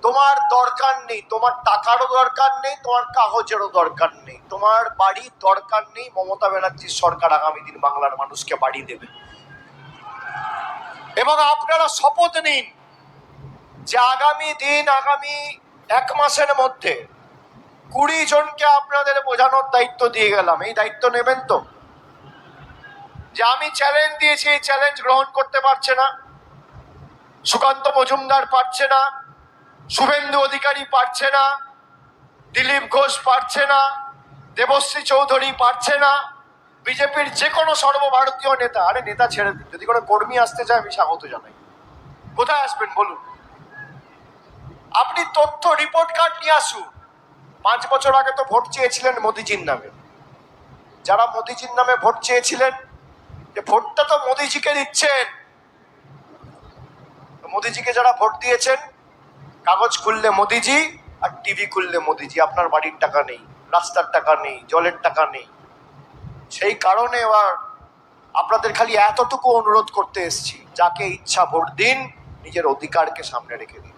তোমার দরকার নেই, তোমার টাকারও দরকার নেই, তোমার কাগজেরও দরকার নেই, তোমার বাড়ির দরকার নেই। মমতা ব্যানার্জির সরকার আগামী দিন বাংলার মানুষকে বাড়ি দেবে। এবং আপনারা শপথ নিন যে আগামী দিন, আগামী 1 মাসের মধ্যে 20 জনকে আপনাদের বোঝানোর দায়িত্ব দিয়ে গেলাম। এই দায়িত্ব নেবেন তো? যে আমি চ্যালেঞ্জ দিয়েছি, এই চ্যালেঞ্জ গ্রহণ করতে পারছে না, সুকান্ত মজুমদার পারছে না, শুভেন্দু অধিকারী পারছে না, দিলীপ ঘোষ পারছে না, দেবশ্রী চৌধুরী পারছে না, বিজেপির যে কোনো সর্বভারতীয় নেতা, আরে নেতা ছেড়ে দিন, যদি কোনো কর্মী আসতে চায় আমি স্বাগত জানাই। কোথায় আসবেন বলুন? আপনি তথ্য রিপোর্ট কার্ড নিয়ে আসুন। 5 বছর আগে তো ভোট চেয়েছিলেন মোদিজির নামে। যারা মোদিজির নামে ভোট চেয়েছিলেন, যে ভোটটা তো মোদিজিকে দিচ্ছেন, মোদিজিকে যারা ভোট দিয়েছেন, কাগজ খুললে মোদিজি আর টিভি খুললে মোদিজি। আপনার বাড়ির টাকা নেই, রাস্তার টাকা নেই, জলের টাকা নেই। সেই কারণে এবার আপনাদের খালি এতটুকু অনুরোধ করতে এসেছি, যাকে ইচ্ছা ভোট দিন, নিজের অধিকারকে সামনে রেখে দিন।